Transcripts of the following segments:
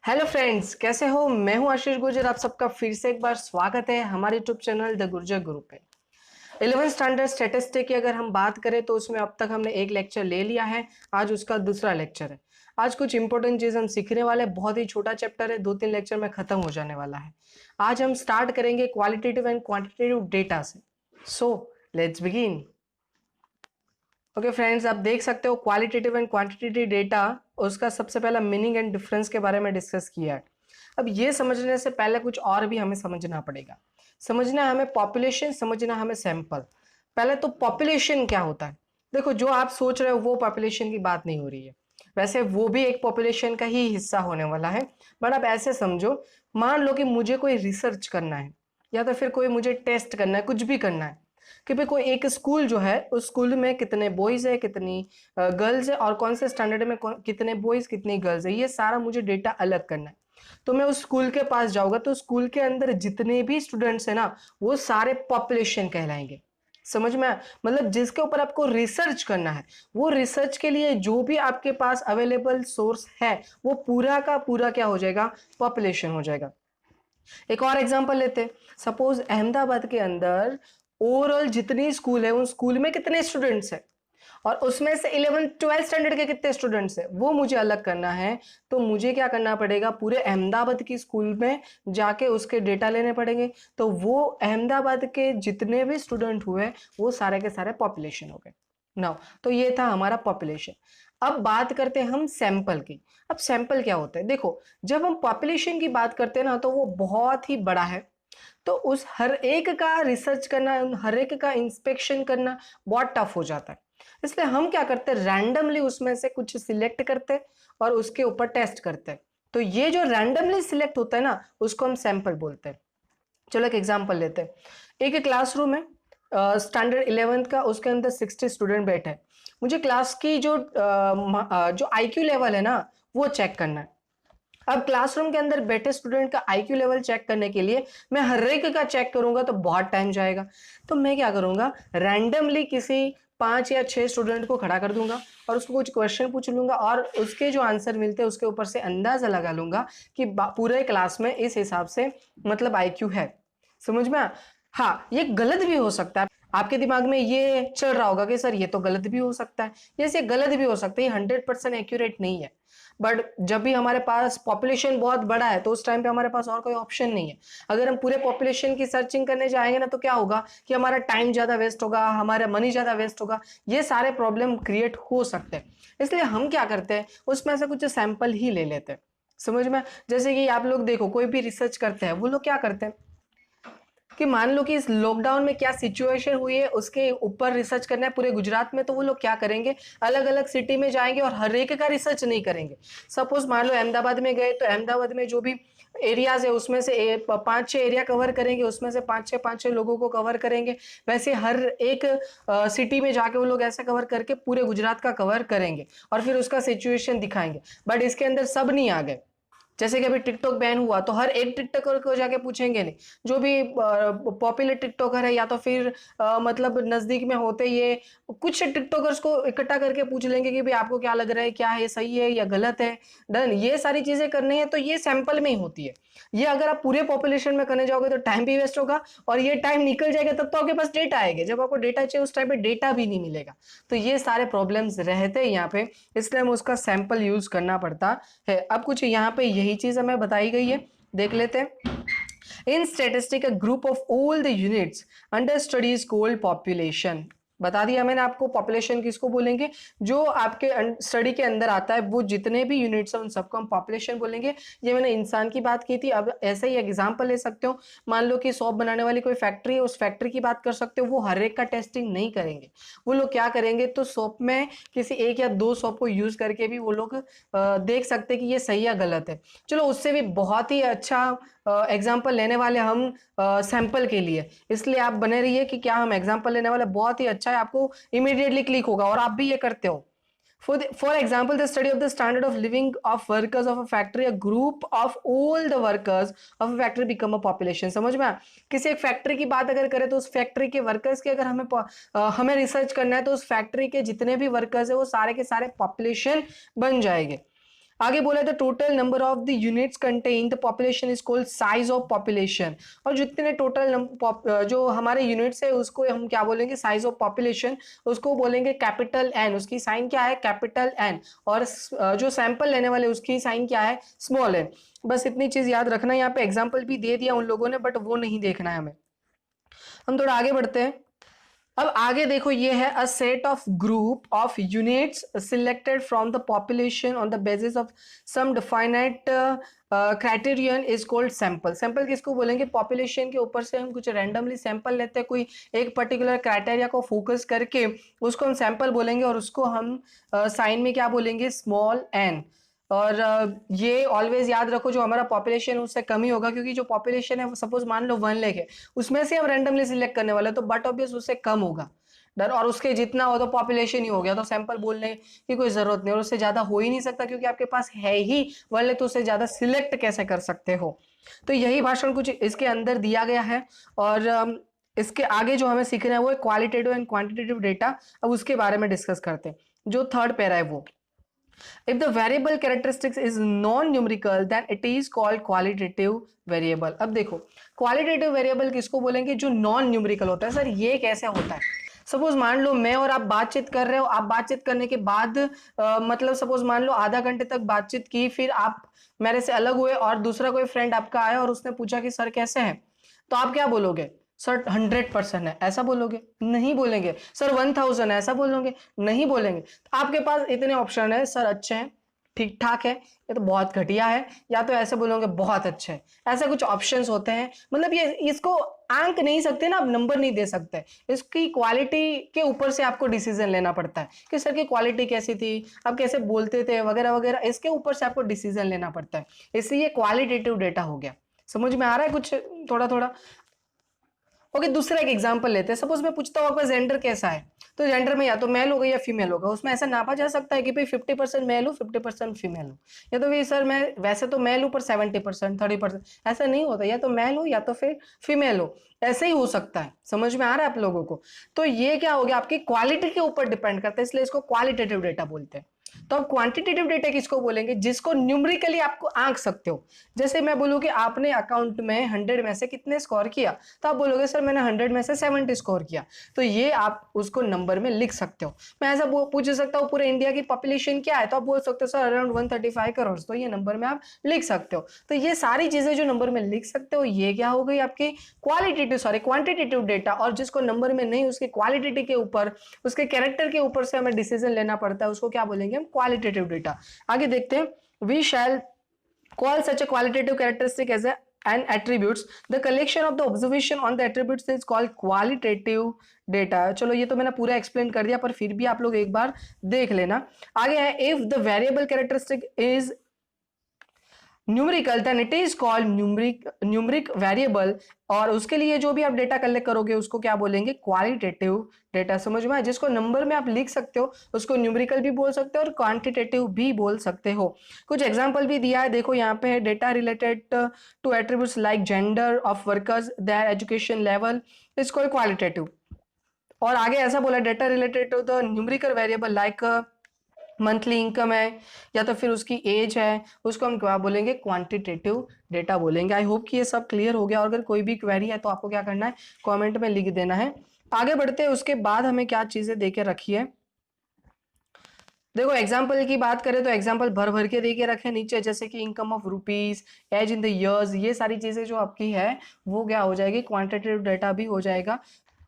Hello friends, कैसे हो? मैं हूं आशीष गुर्जर। आप सबका फिर से एक बार स्वागत है हमारे YouTube channel the Gurjar group पे। 11th स्टैंडर्ड स्टैटिस्टिक की अगर हम बात करें तो उसमें अब तक हमने एक लेक्चर ले लिया है। आज उसका दूसरा लेक्चर है। आज कुछ इंपॉर्टेंट चीज हम सीखने वाले हैं। बहुत ही छोटा चैप्टर है, 2-3 लेक्चर में खत्म हो जाने वाला है। आज हम स्टार्ट करेंगे क्वालिटेटिव एंड क्वांटिटेटिव डेटा से। So let's begin. Okay friends, आप देख सकते हो क्वालिटेटिव एंड क्वांटिटेटिव डेटा, उसका सबसे पहला मीनिंग एंड डिफरेंस के बारे में डिस्कस किया है। अब ये समझने से पहले कुछ और भी हमें समझना पड़ेगा। समझना है हमें पॉपुलेशन, समझना है हमें सैंपल। पहले तो पॉपुलेशन क्या होता है। देखो, जो आप सोच रहे हो वो पॉपुलेशन की बात नहीं हो रही है। वैसे वो भी एक पॉपुलेशन का ही हिस्सा होने वाला है। बट आप ऐसे समझो, मान लो कि मुझे कोई रिसर्च करना है या तो फिर कोई मुझे टेस्ट करना है, कुछ भी करना है कि भाई कोई एक स्कूल जो है उस स्कूल में कितने बॉयज है, कितनी गर्ल्स है और कौन से स्टैंडर्ड में कितने बॉयज कितनी गर्ल्स है, ये सारा मुझे डेटा अलग करना है। तो मैं उस स्कूल के पास जाऊंगा तो स्कूल के अंदर जितने भी स्टूडेंट्स हैं ना, वो सारे पॉपुलेशन कहलाएंगे। समझ में आया? मतलब जिसके ऊपर आपको रिसर्च करना है, वो रिसर्च के लिए जो भी आपके पास अवेलेबल सोर्स है वो पूरा का पूरा क्या हो जाएगा? पॉपुलेशन हो जाएगा। एक और एग्जांपल लेते हैं। सपोज अहमदाबाद के अंदर ओवरऑल जितनी स्कूल है उन स्कूल में कितने स्टूडेंट्स हैं और उसमें से 11th-12th स्टैंडर्ड के कितने स्टूडेंट्स हैं वो मुझे अलग करना है। तो मुझे क्या करना पड़ेगा? पूरे अहमदाबाद की स्कूल में जाके उसके डेटा लेने पड़ेंगे। तो वो अहमदाबाद के जितने भी स्टूडेंट हुए वो सारे के सारे पॉपुलेशन हो गए। नाउ, तो ये था हमारा पॉपुलेशन। अब बात करते हैं हम सैंपल की। अब सैंपल क्या होता है? देखो, जब हम पॉपुलेशन की बात करते हैं ना तो वो बहुत ही बड़ा है। तो उस हर एक का रिसर्च करना, हर एक का इंस्पेक्शन करना बहुत टफ हो जाता है। इसलिए हम क्या करते हैं? रैंडमली उसमें से कुछ सिलेक्ट करते हैं और उसके ऊपर टेस्ट करते हैं। तो ये जो रैंडमली सिलेक्ट होता है ना, उसको हम सैंपल बोलते हैं। चलो एक एग्जांपल लेते हैं। एक क्लासरूम है स्टैंडर्ड 11th का, उसके अंदर 60 स्टूडेंट बैठे हैं। मुझे क्लास की जो आईक्यू लेवल है ना, वो चेक करना है। अब क्लासरूम के अंदर बैठे स्टूडेंट का आईक्यू लेवल चेक करने के लिए मैं हर एक का चेक करूंगा तो बहुत टाइम जाएगा। तो मैं क्या करूंगा? रैंडमली किसी 5 या 6 स्टूडेंट को खड़ा कर दूंगा और उसको कुछ क्वेश्चन पूछ लूंगा और उसके जो आंसर मिलते हैं उसके ऊपर से अंदाजा लगा लूंगा कि पूरे क्लास में इस हिसाब से मतलब आईक्यू है। समझ में हाँ, ये गलत भी हो सकता है। आपके दिमाग में ये चल रहा होगा कि सर ये तो गलत भी हो सकता है। ये गलत भी हो सकता है, 100% एक्यूरेट नहीं है। बट जब भी हमारे पास पॉपुलेशन बहुत बड़ा है तो उस टाइम पे हमारे पास और कोई ऑप्शन नहीं है। अगर हम पूरे पॉपुलेशन की सर्चिंग करने जाएंगे ना तो क्या होगा कि हमारा टाइम ज्यादा वेस्ट होगा, हमारा मनी ज्यादा वेस्ट होगा। ये सारे प्रॉब्लम क्रिएट हो सकते हैं। इसलिए हम क्या करते हैं, उसमें से कुछ सैंपल ही ले लेते हैं। समझ में? जैसे कि आप लोग देखो, कोई भी रिसर्च करते हैं, वो लोग क्या करते हैं कि मान लो कि इस लॉकडाउन में क्या सिचुएशन हुई है उसके ऊपर रिसर्च करना है पूरे गुजरात में। तो वो लोग क्या करेंगे? अलग अलग सिटी में जाएंगे और हर एक का रिसर्च नहीं करेंगे। सपोज मान लो अहमदाबाद में गए तो अहमदाबाद में जो भी एरियाज है उसमें से 5-6 एरिया कवर करेंगे, उसमें से 5-6 लोगों को कवर करेंगे। वैसे हर एक सिटी में जाके वो लोग ऐसा कवर करके पूरे गुजरात का कवर करेंगे और फिर उसका सिचुएशन दिखाएंगे। बट इसके अंदर सब नहीं आ गए। जैसे कि अभी टिकटॉक बैन हुआ तो हर एक टिकटॉकर को जाके पूछेंगे नहीं। जो भी पॉपुलर टिकटॉकर है या तो फिर मतलब नजदीक में होते ये कुछ टिकटॉकर्स को इकट्ठा करके पूछ लेंगे कि भाई आपको क्या लग रहा है, क्या है, सही है या गलत है। डन, ये सारी चीजें करनी है तो ये सैंपल में ही होती है। ये अगर आप पूरे पॉपुलेशन में करने जाओगे तो टाइम भी वेस्ट होगा और ये टाइम निकल जाएगा तब तो आपके पास डेटा आएगा। जब आपको डेटा चाहिए उस टाइम पे डेटा भी नहीं मिलेगा। तो ये सारे प्रॉब्लम्स रहते हैं यहाँ पे, इसलिए हम उसका सैंपल यूज करना पड़ता है। अब कुछ यहाँ पे यही चीज हमें बताई गई है, देख लेते हैं। In statistic, a group of all the units under study is called population. बता दिया मैंने आपको पॉपुलेशन किसको बोलेंगे? जो आपके स्टडी के अंदर आता है वो जितने भी यूनिट्स हैं उन सबको हम पॉपुलेशन बोलेंगे। ये मैंने इंसान की बात की थी। अब ऐसे ही एग्जांपल ले सकते हो। मान लो कि सॉप बनाने वाली कोई फैक्ट्री है, उस फैक्ट्री की बात कर सकते हो। वो हर एक का टेस्टिंग नहीं करेंगे। वो लोग क्या करेंगे, तो सॉप में किसी 1 या 2 सॉप को यूज करके भी वो लोग देख सकते हैं कि ये सही या गलत है। चलो, उससे भी बहुत ही अच्छा एग्जाम्पल लेने वाले हम सैंपल के लिए। इसलिए आप बने रहिए कि क्या हम एग्जाम्पल लेने वाले, बहुत ही अच्छा है, आपको इमीडिएटली क्लिक होगा और आप भी ये करते हो। For example, the study of the standard of living of workers of a factory, a group of all the workers of a factory become a population। समझ में आया? किसी एक फैक्ट्री की बात अगर करें तो उस फैक्ट्री के वर्कर्स के अगर हमें रिसर्च करना है तो उस फैक्ट्री के जितने भी वर्कर्स है वो सारे के सारे पॉपुलेशन बन जाएंगे। आगे बोला the total number of the units contain the population is called size of population. और जितने टोटल जो हमारे यूनिट्स है उसको हम क्या बोलेंगे, साइज ऑफ पॉपुलेशन, उसको बोलेंगे कैपिटल एन, उसकी साइन क्या है कैपिटल एन, और जो सैंपल लेने वाले उसकी साइन क्या है स्मॉल एन। बस इतनी चीज याद रखना। यहाँ पे एग्जाम्पल भी दे दिया उन लोगों ने, बट वो नहीं देखना है हमें। हम थोड़ा आगे बढ़ते हैं। अब आगे देखो, ये है a set of group of units selected from the population on the basis of some definite criterion is called sample. Sample किसको बोलेंगे, पॉपुलेशन के ऊपर से हम कुछ रैंडमली सैंपल लेते हैं, कोई एक पर्टिकुलर क्राइटेरिया को फोकस करके उसको हम सैंपल बोलेंगे, और उसको हम साइन में क्या बोलेंगे स्मॉल एन। और ये ऑलवेज याद रखो, जो हमारा पॉपुलेशन उससे कम ही होगा, क्योंकि जो पॉपुलेशन है सपोज मान लो 1 लाख है, उसमें से हम रैंडमली सिलेक्ट करने वाले, तो बट ऑब्वियस उससे कम होगा डर, और उसके जितना हो तो पॉपुलेशन ही हो गया, तो सैंपल बोलने की कोई जरूरत नहीं, और उससे ज्यादा हो ही नहीं सकता क्योंकि आपके पास है ही 1 लाख, तो उससे ज्यादा सिलेक्ट कैसे कर सकते हो। तो यही भाषण कुछ इसके अंदर दिया गया है। और इसके आगे जो हमें सीखना है वो है क्वालिटेटिव एंड क्वांटिटेटिव डेटा। अब उसके बारे में डिस्कस करते हैं। जो थर्ड पैरा है वो, if the variable characteristics is non-numerical then it is called qualitative variable। अब देखो qualitative variable किसको बोलेंगे, जो नॉन न्यूमेरिकल होता है। सर ये कैसे होता है, सपोज मान लो मैं और आप बातचीत कर रहे हो, आप बातचीत करने के बाद मतलब सपोज मान लो आधा घंटे तक बातचीत की, फिर आप मेरे से अलग हुए और दूसरा कोई फ्रेंड आपका आया और उसने पूछा कि सर कैसे हैं, तो आप क्या बोलोगे, सर 100% है, ऐसा बोलोगे? नहीं बोलेंगे। सर 1000 है, ऐसा बोलोगे? नहीं बोलेंगे। तो आपके पास इतने ऑप्शन है, सर अच्छे हैं, ठीक ठाक है, ये तो बहुत घटिया है, या तो ऐसे बोलोगे बहुत अच्छे हैं। ऐसे कुछ ऑप्शंस होते हैं। मतलब ये इसको आंक नहीं सकते ना, आप नंबर नहीं दे सकते, इसकी क्वालिटी के ऊपर से आपको डिसीजन लेना पड़ता है कि सर की क्वालिटी कैसी थी, आप कैसे बोलते थे वगैरह वगैरह, इसके ऊपर से आपको डिसीजन लेना पड़ता है। इसलिए क्वालिटेटिव डेटा हो गया। समझ में आ रहा है कुछ थोड़ा थोड़ा? ओके, दूसरा एक एग्जांपल लेते हैं। सपोज मैं पूछता हूँ आपका जेंडर कैसा है, तो जेंडर में या तो मेल होगा या फीमेल होगा। उसमें ऐसा नापा जा सकता है कि भाई 50% मेल हो 50% फीमेल हो, या तो भाई सर मैं वैसे तो मेल हूँ पर 70% 30%, ऐसा नहीं होता, या तो मेल हो या तो फिर फीमेल हो, ऐसे ही हो सकता है। समझ में आ रहा है आप लोगों को? तो ये क्या हो गया, आपकी क्वालिटी के ऊपर डिपेंड करता है, इसलिए इसको क्वालिटेटिव डेटा बोलते हैं। तो अब क्वांटिटेटिव डेटा किसको बोलेंगे, जिसको न्यूमेरिकली आपको आंक सकते हो। जैसे मैं बोलूं कि आपने अकाउंट में 100 में से कितने स्कोर किया, तो आप बोलोगे सर मैंने 100 में से 70 स्कोर किया, तो ये आप उसको नंबर में लिख सकते हो। मैं ऐसा पूछ सकता हूँ पूरे इंडिया की पॉपुलेशन क्या है, तो आप बोल सकते हो सर अराउंड 135 करोड़, तो ये नंबर में आप लिख सकते हो। तो ये सारी चीजें जो नंबर में लिख सकते हो, ये क्या हो गई आपकी क्वांटिटेटिव डेटा। और जिसको नंबर में नहीं, उसके क्वालिटेटिव के ऊपर, उसके कैरेक्टर के ऊपर से हमें डिसीजन लेना पड़ता है, उसको क्या बोलेंगे हम, क्वालिटेटिव डेटा। आगे देखते हैं, we shall call such a qualitative characteristic as an attributes, the collection of the observation on the attributes is called qualitative data। चलो ये तो मैंने पूरा एक्सप्लेन कर दिया, पर फिर भी आप लोग एक बार देख लेना। आगे है, if the variable characteristic is numerical then it is called numeric variable. और उसके लिए जो भी आप डेटा कलेक्ट करोगे उसको क्या बोलेंगे, क्वालिटेटिव डेटा। समझ में आया? जिसको नंबर में आप लिख सकते हो उसको न्यूमेरिकल भी बोल सकते हो और क्वांटिटेटिव भी बोल सकते हो। कुछ एग्जांपल भी दिया है, देखो यहाँ पे है, data related to attributes like gender of workers, their education level is called qualitative. और आगे ऐसा बोला, data related to the numerical variable like monthly income है या तो फिर उसकी एज है, उसको हम क्या बोलेंगे, क्वांटिटेटिव डेटा बोलेंगे। आई होप कि ये सब क्लियर हो गया। और अगर कोई भी क्वेरी है तो आपको क्या करना है, कमेंट में लिख देना है। आगे बढ़ते हैं, उसके बाद हमें क्या चीजें देके रखी है। देखो एग्जाम्पल की बात करें तो एग्जाम्पल भर भर के देके रखे नीचे, जैसे कि income of rupees, as in the years, ये सारी चीजें जो आपकी है वो क्या हो जाएगी, क्वांटिटेटिव डेटा भी हो जाएगा।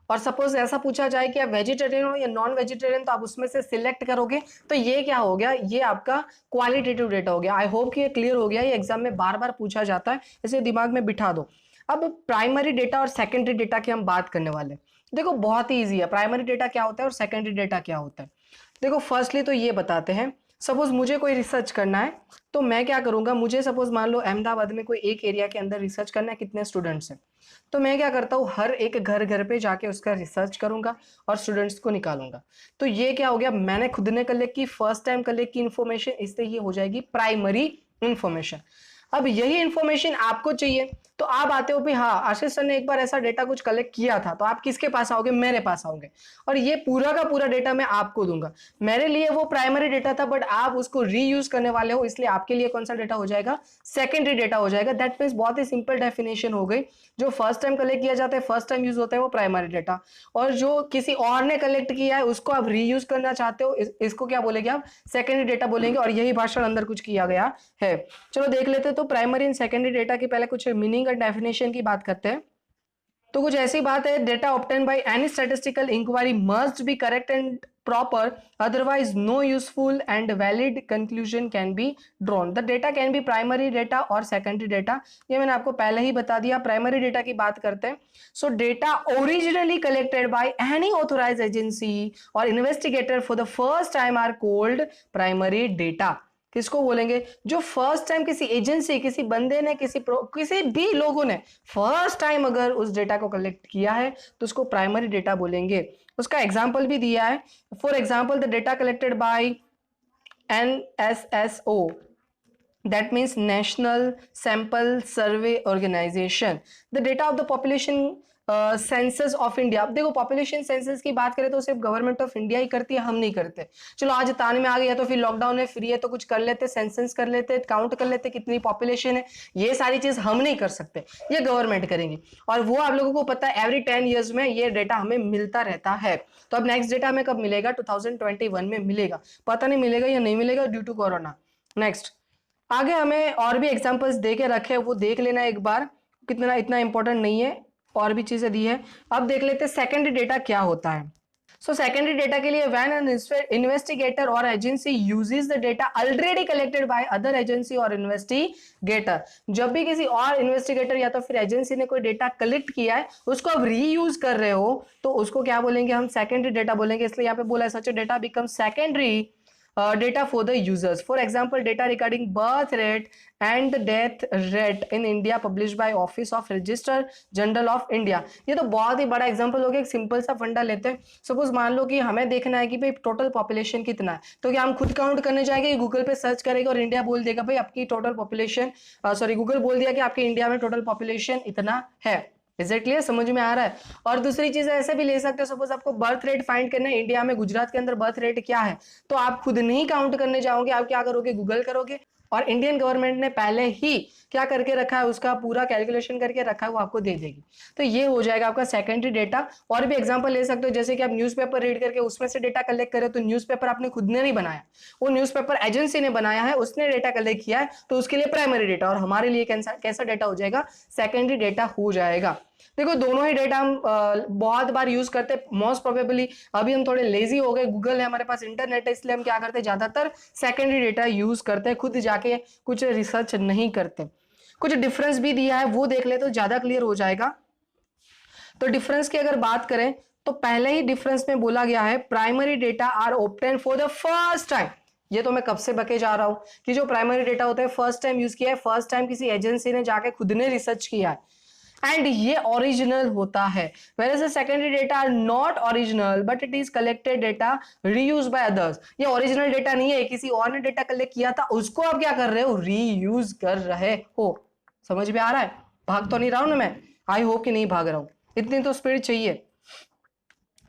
और सपोज ऐसा पूछा जाए कि आप वेजिटेरियन हो या नॉन वेजिटेरियन, तो आप उसमें से सिलेक्ट करोगे, तो ये क्या हो गया, ये आपका क्वालिटेटिव डेटा हो गया। आई होप कि ये क्लियर हो गया। ये एग्जाम में बार बार पूछा जाता है, इसे दिमाग में बिठा दो। अब प्राइमरी डेटा और सेकेंडरी डेटा की हम बात करने वाले। देखो बहुत ही ईजी है, प्राइमरी डेटा क्या होता है और सेकेंडरी डेटा क्या होता है। देखो फर्स्टली तो ये बताते हैं, सपोज मुझे कोई रिसर्च करना है तो मैं क्या करूंगा, मुझे सपोज मान लो अहमदाबाद में कोई एक एरिया के अंदर रिसर्च करना है, कितने स्टूडेंट्स हैं, तो मैं क्या करता हूँ, हर एक घर घर पे जाके उसका रिसर्च करूंगा और स्टूडेंट्स को निकालूंगा। तो ये क्या हो गया, मैंने खुद ने कलेक्ट की, फर्स्ट टाइम कलेक्ट की इन्फॉर्मेशन, इससे ये हो जाएगी प्राइमरी इन्फॉर्मेशन। अब यही इन्फॉर्मेशन आपको चाहिए तो आप आते हो भी हाँ आशीष सर ने एक बार ऐसा डेटा कुछ कलेक्ट किया था, तो आप किसके पास आओगे, मेरे पास आओगे और ये पूरा का पूरा डेटा मैं आपको दूंगा। मेरे लिए वो प्राइमरी डेटा था बट आप उसको रीयूज करने वाले हो, इसलिए आपके लिए कौन सा डेटा हो जाएगा, सेकेंडरी डेटा हो जाएगा। दैट मीन्स बहुत ही सिंपल डेफिनेशन हो गई, जो फर्स्ट टाइम कलेक्ट किया जाता है, फर्स्ट टाइम यूज होता है वो प्राइमरी डेटा, और जो किसी और ने कलेक्ट किया है उसको आप रीयूज करना चाहते हो इसको क्या बोलेंगे आप, सेकेंडरी डेटा बोलेंगे। और यही भाषण अंदर कुछ किया गया है। चलो देख लेते हैं, तो प्राइमरी एंड सेकेंडरी डेटा की पहले कुछ मीनिंग और डेफिनेशन की बात करते हैं। तो कुछ ऐसी बात है, data obtain by any statistical inquiry must be correct and proper, otherwise no useful and valid conclusion can be drawn. The data can be primary data और सेकेंडरी डेटा, ये मैंने आपको पहले ही बता दिया। प्राइमरी डेटा की बात करते हैं, so data originally collected by any authorised agency और investigator for the first time are called primary data. किसको बोलेंगे, जो फर्स्ट टाइम किसी एजेंसी, किसी बंदे ने, किसी भी लोगों ने फर्स्ट टाइम अगर उस डेटा को कलेक्ट किया है तो उसको प्राइमरी डेटा बोलेंगे। उसका एग्जांपल भी दिया है, for example the data collected by NSSO, that means National Sample Survey Organization, the data of the population census of India. देखो पॉपुलेशन सेंसस की बात करें तो सिर्फ गवर्नमेंट ऑफ इंडिया ही करती है, हम नहीं करते। चलो आज तान में आ गया तो फिर लॉकडाउन है, फ्री है तो कुछ कर लेते, सेंसस कर लेते, काउंट कर लेते कितनी पॉपुलेशन है, ये सारी चीज हम नहीं कर सकते, ये गवर्नमेंट करेंगी। और वो आप लोगों को पता है एवरी 10 ईयर्स में ये डेटा हमें मिलता रहता है। तो अब नेक्स्ट डेटा हमें कब मिलेगा, 2021 में मिलेगा, पता नहीं मिलेगा या नहीं मिलेगा ड्यू टू कोरोना। नेक्स्ट आगे हमें और भी एग्जांपल्स दे के रखे, वो देख लेना एक बार, कितना इतना इंपॉर्टेंट नहीं है, और भी चीजें दी है। अब देख लेते हैं सेकेंडरी डेटा क्या होता है। सो सेकेंडरी डेटा के लिए व्हेन एन इन्वेस्टिगेटर और agency uses the data already collected by other agency और इन्वेस्टिगेटर, जब भी किसी और इन्वेस्टिगेटर या तो फिर एजेंसी ने कोई डेटा कलेक्ट किया है उसको अब रीयूज कर रहे हो तो उसको क्या बोलेंगे, हम सेकेंडरी डेटा बोलेंगे। इसलिए यहाँ पे बोला है such data become secondary data for the users. For example, data regarding birth rate and death rate in India published by Office of Register General of India. ये तो बहुत ही बड़ा एग्जांपल हो गया। एक सिंपल सा फंडा लेते हैं, सपोज मान लो कि हमें देखना है कि भाई टोटल पॉपुलेशन कितना है, तो क्या हम खुद काउंट करने जाएंगे, गूगल पे सर्च करेगा और इंडिया बोल देगा भाई आपकी टोटल पॉपुलेशन, सॉरी गूगल बोल दिया कि आपके इंडिया में टोटल पॉपुलेशन इतना है। इज इट क्लियर, समझ में आ रहा है। और दूसरी चीज ऐसे भी ले सकते हो, सपोज आपको बर्थ रेट फाइंड करना है इंडिया में, गुजरात के अंदर बर्थ रेट क्या है, तो आप खुद नहीं काउंट करने जाओगे, आप क्या करोगे, गूगल करोगे। और इंडियन गवर्नमेंट ने पहले ही क्या करके रखा है, उसका पूरा कैलकुलेशन करके रखा है, वो आपको दे देगी। तो ये हो जाएगा आपका सेकेंडरी डेटा। और भी एग्जांपल ले सकते हो, जैसे कि आप न्यूज़पेपर रीड करके उसमें से डेटा कलेक्ट करें, तो न्यूज़पेपर आपने खुद ने नहीं बनाया, वो न्यूज़पेपर एजेंसी ने बनाया है, उसने डेटा कलेक्ट किया है, तो उसके लिए प्राइमरी डेटा, और हमारे लिए कैसा डेटा हो जाएगा, सेकेंडरी डेटा हो जाएगा। देखो दोनों ही डेटा हम बहुत बार यूज करते हैं, मोस्ट प्रोबेबली अभी हम थोड़े लेजी हो गए, गूगल है हमारे पास, इंटरनेट है, इसलिए हम क्या करते हैं, ज्यादातर सेकेंडरी डेटा यूज करते हैं, खुद जाके कुछ रिसर्च नहीं करते। कुछ डिफरेंस भी दिया है वो देख ले तो ज्यादा क्लियर हो जाएगा। तो डिफरेंस की अगर बात करें तो पहले ही डिफरेंस में बोला गया है primary data are obtain for the first time. ये तो मैं कब से बके जा रहा हूं कि जो प्राइमरी डेटा होता है फर्स्ट टाइम यूज किया है, फर्स्ट टाइम किसी एजेंसी ने जाके खुद ने रिसर्च किया है, एंड ये ओरिजिनल होता है। whereas the secondary data are not original but it is collected data reused by others। ये ओरिजिनल डेटा नहीं है, किसी और ने डेटा कलेक्ट किया था उसको आप क्या कर रहे हो, रीयूज कर रहे हो। समझ में आ रहा है, भाग तो नहीं रहा हूं ना मैं, आई होप कि नहीं भाग रहा हूं, इतनी तो स्पीड चाहिए।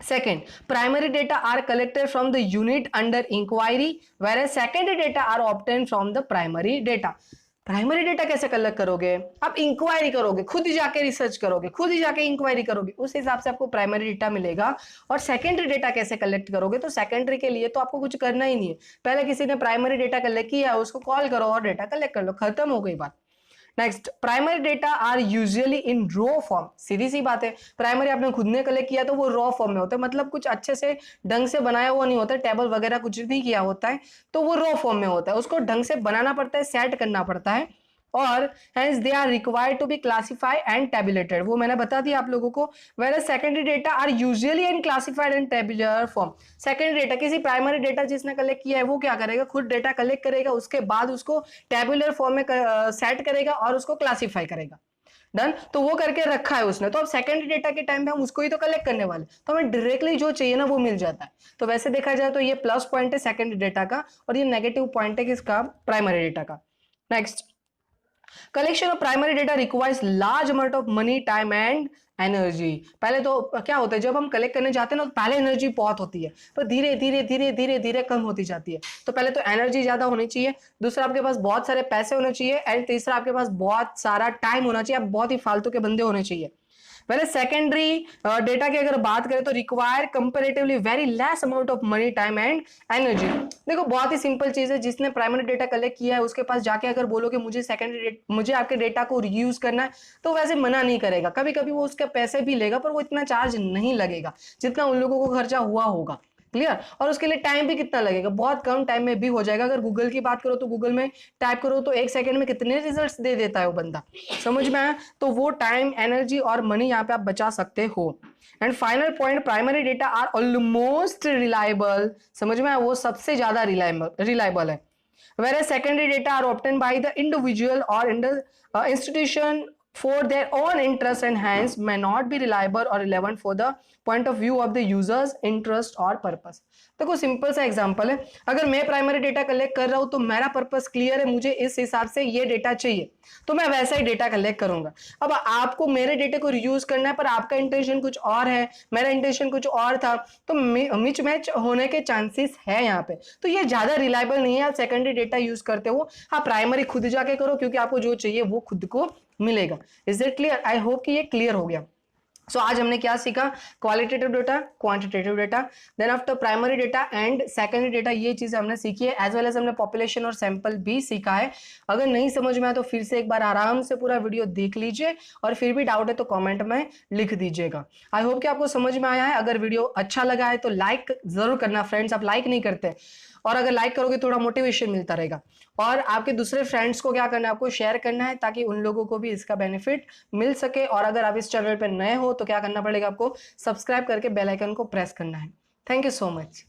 Second, primary data are collected from the unit under inquiry, whereas secondary data are obtained from the primary data। Primary data कैसे कलेक्ट करोगे, आप इंक्वायरी करोगे, खुद ही जाके रिसर्च करोगे, खुद ही जाके इंक्वायरी करोगे, उस हिसाब से आपको प्राइमरी डेटा मिलेगा। और सेकेंडरी डेटा कैसे कलेक्ट करोगे, तो सेकेंडरी के लिए तो आपको कुछ करना ही नहीं है, पहले किसी ने प्राइमरी डेटा कलेक्ट किया उसको कॉल करो और डेटा कलेक्ट कर लो, खत्म हो गई बात। Next, primary data are usually in raw form. सीधी सी बात है, प्राइमरी आपने खुद ने कलेक्ट किया तो वो रॉ फॉर्म में होता है, मतलब कुछ अच्छे से ढंग से बनाया हुआ नहीं होता, टेबल वगैरह कुछ नहीं किया होता है, तो वो रॉ फॉर्म में होता है, उसको ढंग से बनाना पड़ता है, सेट करना पड़ता है, और hence they are required to be classified and tabulated। वो मैंने बता दिया आप लोगों को। whereas secondary data are usually in classified and tabular form। secondary data किसी प्राइमरी डेटा जिसने कलेक्ट किया है वो क्या करेगा, खुद डेटा कलेक्ट करेगा, उसके बाद उसको टेबुलर फॉर्म में सेट करेगा और उसको क्लासीफाई करेगा। डन, तो वो करके रखा है उसने, तो अब सेकेंडरी डेटा के टाइम पे हम उसको ही तो कलेक्ट करने वाले, तो हमें डायरेक्टली जो चाहिए ना वो मिल जाता है। तो वैसे देखा जाए तो ये प्लस पॉइंट है सेकेंडरी डेटा का, और ये नेगेटिव पॉइंट है किसका, प्राइमरी डेटा का। Next, collection of primary data requires large amount of money, time and energy. पहले तो क्या होता है, जब हम कलेक्ट करने जाते हैं ना तो पहले एनर्जी बहुत होती है, पर धीरे धीरे धीरे धीरे धीरे कम होती जाती है। तो पहले तो एनर्जी ज्यादा होनी चाहिए, दूसरा आपके पास बहुत सारे पैसे होने चाहिए, एंड तीसरा आपके पास बहुत सारा टाइम होना चाहिए, आप बहुत ही फालतू के बंदे होने चाहिए। वैसे सेकेंडरी डेटा की अगर बात करें तो require comparatively very less amount of money, time and energy. देखो बहुत ही सिंपल चीज है, जिसने प्राइमरी डेटा कलेक्ट किया है उसके पास जाके अगर बोलोगे मुझे आपके डेटा को रीयूज करना है, तो वैसे मना नहीं करेगा। कभी कभी वो उसके पैसे भी लेगा, पर वो इतना चार्ज नहीं लगेगा जितना उन लोगों को खर्चा हुआ होगा। क्लियर। और उसके लिए टाइम भी कितना लगेगा, बहुत कम टाइम में भी हो जाएगा। अगर गूगल की बात करो तो गूगल में टाइप करो तो 1 सेकंड में कितने रिजल्ट्स दे देता है वो बंदा, समझ में आया। तो वो टाइम, एनर्जी और मनी यहाँ पे आप बचा सकते हो। And final point, primary data are almost reliable, समझ में आया, वो सबसे ज्यादा रिलायबल है। whereas secondary data are obtained by the individual or institution for their own interest and hence may not be reliable or relevant for the point of view of the users interest or purpose। देखो simple सा example है, अगर मैं primary data collect कर रहा हूं तो मेरा पर्पस क्लियर है, मुझे इस हिसाब से ये डेटा चाहिए तो मैं वैसा ही डेटा कलेक्ट करूंगा। अब आपको मेरे डेटे को रीयूज करना है, पर आपका इंटेंशन कुछ और है, मेरा इंटेंशन कुछ और था, तो मिच मैच होने के चांसेस है यहाँ पे। तो ये ज्यादा रिलायबल नहीं है आप सेकेंडरी डेटा यूज करते हो। हाँ, प्राइमरी खुद जाके करो, क्योंकि आपको जो चाहिए वो खुद को मिलेगा। Is it clear? I hope कि ये क्लियर हो गया। सो आज हमने क्या सीखा, qualitative data, quantitative data, then after primary data and secondary data, ये चीजें हमने सीखी है। एज वेल एज हमने पॉपुलेशन और सैंपल भी सीखा है। अगर नहीं समझ में आया तो फिर से एक बार आराम से पूरा वीडियो देख लीजिए, और फिर भी डाउट है तो कमेंट में लिख दीजिएगा। आई होप कि आपको समझ में आया है। अगर वीडियो अच्छा लगा है तो लाइक जरूर करना फ्रेंड्स, आप लाइक नहीं करते, और अगर लाइक करोगे थोड़ा मोटिवेशन मिलता रहेगा। और आपके दूसरे फ्रेंड्स को क्या करना है, आपको शेयर करना है, ताकि उन लोगों को भी इसका बेनिफिट मिल सके। और अगर आप इस चैनल पर नए हो तो क्या करना पड़ेगा, आपको सब्सक्राइब करके बेल आइकन को प्रेस करना है। Thank you so much.